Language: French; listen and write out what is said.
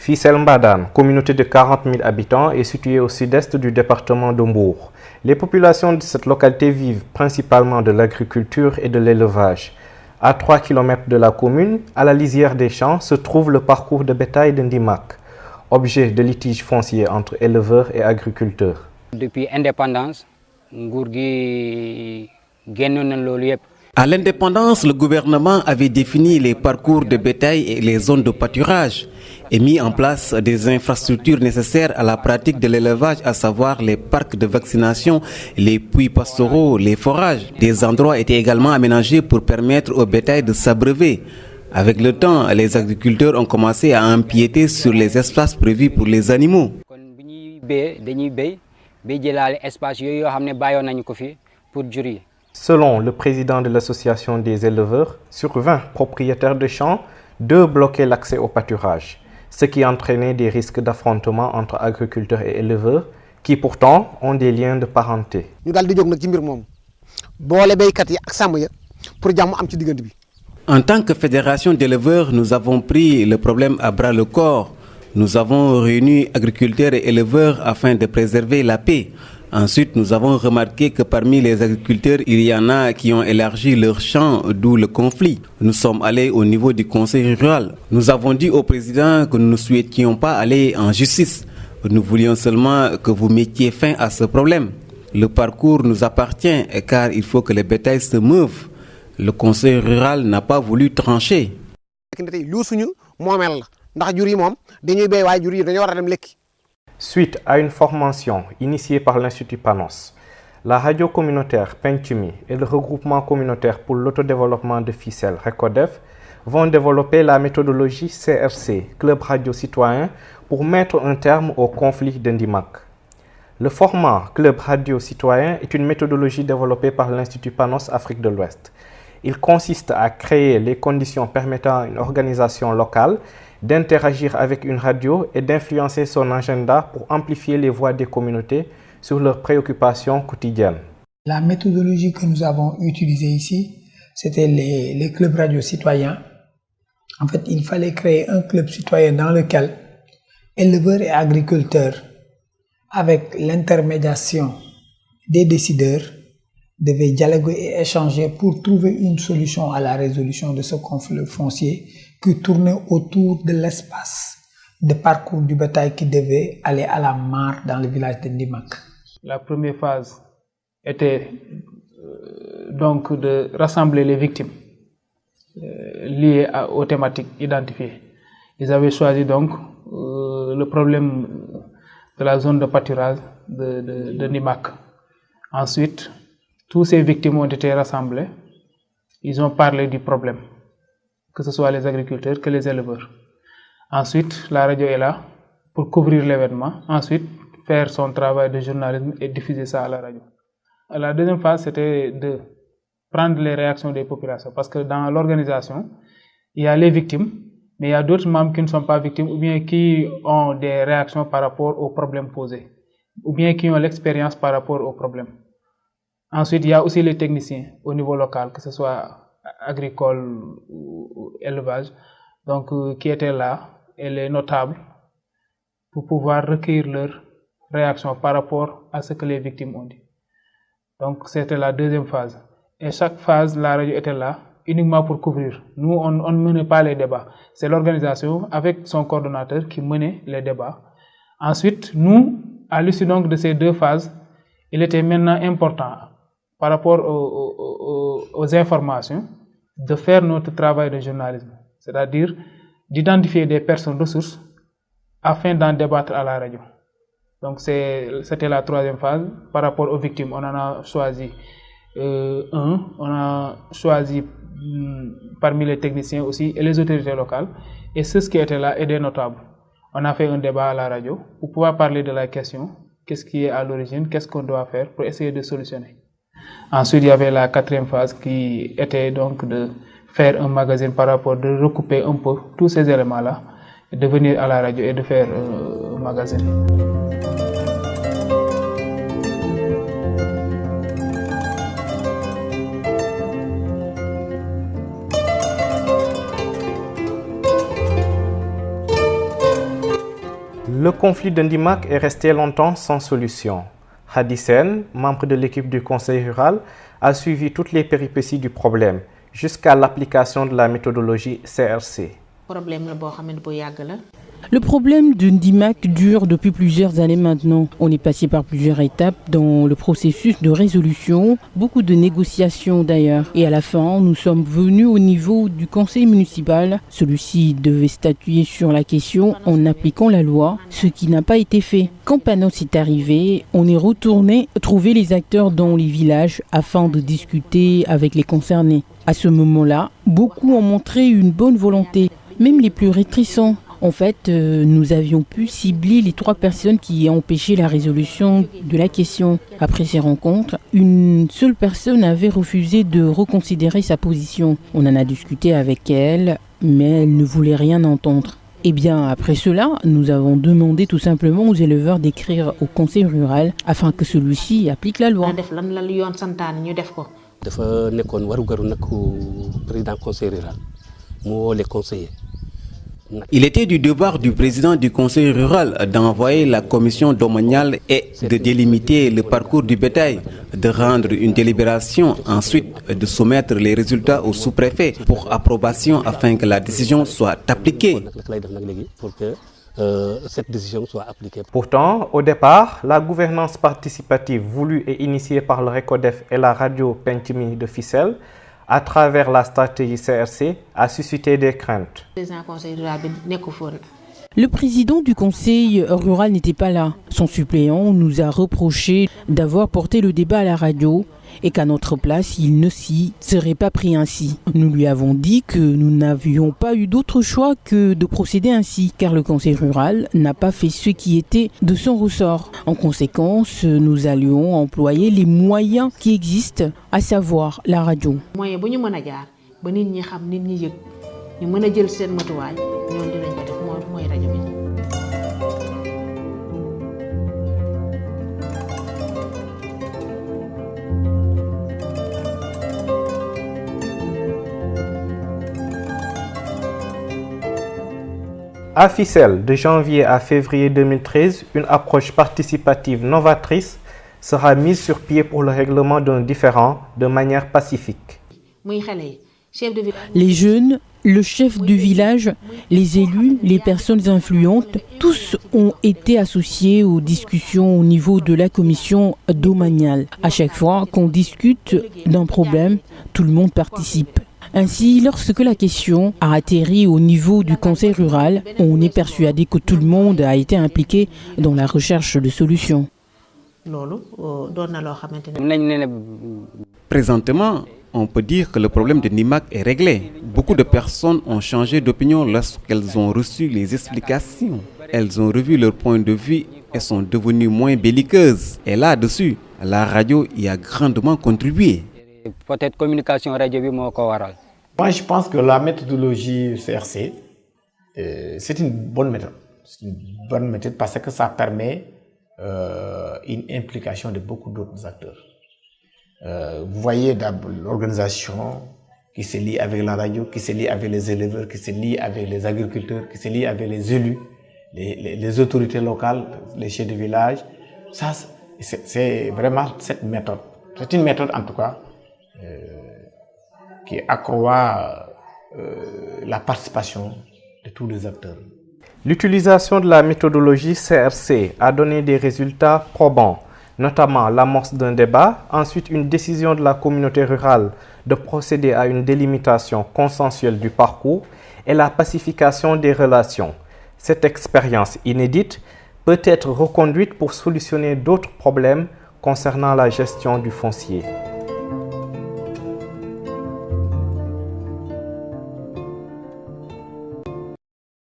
Fissel Mbadane, communauté de 40 000 habitants, est située au sud-est du département de Mbour. Les populations de cette localité vivent principalement de l'agriculture et de l'élevage. À 3 km de la commune, à la lisière des champs, se trouve le parcours de bétail de Ndimak, objet de litige foncier entre éleveurs et agriculteurs. Depuis l'indépendance, à l'indépendance, le gouvernement avait défini les parcours de bétail et les zones de pâturage et mis en place des infrastructures nécessaires à la pratique de l'élevage, à savoir les parcs de vaccination, les puits pastoraux, les forages. Des endroits étaient également aménagés pour permettre au bétail de s'abreuver. Avec le temps, les agriculteurs ont commencé à empiéter sur les espaces prévus pour les animaux. Selon le président de l'association des éleveurs, sur 20 propriétaires de champs, 2 bloquaient l'accès au pâturage, ce qui entraînait des risques d'affrontement entre agriculteurs et éleveurs qui pourtant ont des liens de parenté. En tant que fédération d'éleveurs, nous avons pris le problème à bras le corps. Nous avons réuni agriculteurs et éleveurs afin de préserver la paix. Ensuite, nous avons remarqué que parmi les agriculteurs, il y en a qui ont élargi leurs champs, d'où le conflit. Nous sommes allés au niveau du conseil rural. Nous avons dit au président que nous ne souhaitions pas aller en justice. Nous voulions seulement que vous mettiez fin à ce problème. Le parcours nous appartient car il faut que les bétails se meuvent. Le conseil rural n'a pas voulu trancher. Suite à une formation initiée par l'Institut Panos, la radio communautaire Pentumi et le regroupement communautaire pour l'autodéveloppement de Fissel, RECODEF, vont développer la méthodologie CRC, Club Radio Citoyen, pour mettre un terme au conflit de Ndimak. Le format Club Radio Citoyen est une méthodologie développée par l'Institut Panos Afrique de l'Ouest. Il consiste à créer les conditions permettant à une organisation locale d'interagir avec une radio et d'influencer son agenda pour amplifier les voix des communautés sur leurs préoccupations quotidiennes. La méthodologie que nous avons utilisée ici, c'était les clubs radio citoyens. En fait, il fallait créer un club citoyen dans lequel éleveurs et agriculteurs, avec l'intermédiation des décideurs, devaient dialoguer et échanger pour trouver une solution à la résolution de ce conflit foncier qui tournait autour de l'espace de parcours du bétail qui devait aller à la mare dans le village de Ndimak. La première phase était donc de rassembler les victimes liées aux thématiques identifiées. Ils avaient choisi donc le problème de la zone de pâturage de Ndimak. Ensuite, tous ces victimes ont été rassemblées. Ils ont parlé du problème, que ce soit les agriculteurs que les éleveurs. Ensuite, la radio est là pour couvrir l'événement. Ensuite, faire son travail de journalisme et diffuser ça à la radio. La deuxième phase, c'était de prendre les réactions des populations. Parce que dans l'organisation, il y a les victimes, mais il y a d'autres membres qui ne sont pas victimes ou bien qui ont des réactions par rapport aux problèmes posés, ou bien qui ont l'expérience par rapport aux problèmes. Ensuite, il y a aussi les techniciens au niveau local, que ce soit agricole ou élevage, donc qui étaient là, et les notables, pour pouvoir recueillir leurs réactions par rapport à ce que les victimes ont dit. Donc, c'était la deuxième phase. Et chaque phase, la radio était là, uniquement pour couvrir. Nous, on ne menait pas les débats. C'est l'organisation, avec son coordonnateur, qui menait les débats. Ensuite, nous, à l'issue donc de ces 2 phases, il était maintenant important, par rapport aux informations, de faire notre travail de journalisme, c'est-à-dire d'identifier des personnes ressources afin d'en débattre à la radio. Donc c'était la 3e phase. Par rapport aux victimes, on en a choisi on a choisi parmi les techniciens aussi et les autorités locales et ceux qui étaient là et des notables. On a fait un débat à la radio pour pouvoir parler de la question, qu'est-ce qui est à l'origine, qu'est-ce qu'on doit faire pour essayer de solutionner. Ensuite, il y avait la 4e phase qui était donc de faire un magazine par rapport, de recouper un peu tous ces éléments-là, et de venir à la radio et de faire un magazine. Le conflit de Ndimak est resté longtemps sans solution. Hadi Sen, membre de l'équipe du conseil rural, a suivi toutes les péripéties du problème jusqu'à l'application de la méthodologie CRC. Le problème de Ndimak dure depuis plusieurs années maintenant. On est passé par plusieurs étapes dans le processus de résolution, beaucoup de négociations d'ailleurs. Et à la fin, nous sommes venus au niveau du conseil municipal. Celui-ci devait statuer sur la question en appliquant la loi, ce qui n'a pas été fait. Quand Panos est arrivé, on est retourné trouver les acteurs dans les villages afin de discuter avec les concernés. À ce moment-là, beaucoup ont montré une bonne volonté, même les plus réticents. En fait, nous avions pu cibler les 3 personnes qui ont empêché la résolution de la question. Après ces rencontres, une seule personne avait refusé de reconsidérer sa position. On en a discuté avec elle, mais elle ne voulait rien entendre. Et bien, après cela, nous avons demandé tout simplement aux éleveurs d'écrire au conseil rural afin que celui-ci applique la loi. Il était du devoir du président du conseil rural d'envoyer la commission domaniale et de délimiter le parcours du bétail, de rendre une délibération, ensuite de soumettre les résultats au sous-préfet pour approbation afin que la décision soit appliquée. Pourtant, au départ, la gouvernance participative voulue et initiée par le RECODEF et la radio Pentimi de Fissel à travers la stratégie CRC a suscité des craintes. Le président du conseil rural n'était pas là. Son suppléant nous a reproché d'avoir porté le débat à la radio et qu'à notre place, il ne s'y serait pas pris ainsi. Nous lui avons dit que nous n'avions pas eu d'autre choix que de procéder ainsi, car le conseil rural n'a pas fait ce qui était de son ressort. En conséquence, nous allions employer les moyens qui existent, à savoir la radio. À Fissel, de janvier à février 2013, une approche participative novatrice sera mise sur pied pour le règlement d'un différend de manière pacifique. Les jeunes, le chef du village, les élus, les personnes influentes, tous ont été associés aux discussions au niveau de la commission domaniale. À chaque fois qu'on discute d'un problème, tout le monde participe. Ainsi, lorsque la question a atterri au niveau du conseil rural, on est persuadé que tout le monde a été impliqué dans la recherche de solutions. Présentement, on peut dire que le problème de Ndimak est réglé. Beaucoup de personnes ont changé d'opinion lorsqu'elles ont reçu les explications. Elles ont revu leur point de vue et sont devenues moins belliqueuses. Et là-dessus, la radio y a grandement contribué. Peut-être communication radio. Moi, je pense que la méthodologie CRC, c'est une bonne méthode. C'est une bonne méthode parce que ça permet une implication de beaucoup d'autres acteurs. Vous voyez l'organisation qui se lie avec la radio, qui se lie avec les éleveurs, qui se lie avec les agriculteurs, qui se lie avec les élus, les autorités locales, les chefs de village. Ça, c'est vraiment cette méthode. C'est une méthode en tout cas qui accroît la participation de tous les acteurs. L'utilisation de la méthodologie CRC a donné des résultats probants, notamment l'amorce d'un débat, ensuite une décision de la communauté rurale de procéder à une délimitation consensuelle du parcours et la pacification des relations. Cette expérience inédite peut être reconduite pour solutionner d'autres problèmes concernant la gestion du foncier.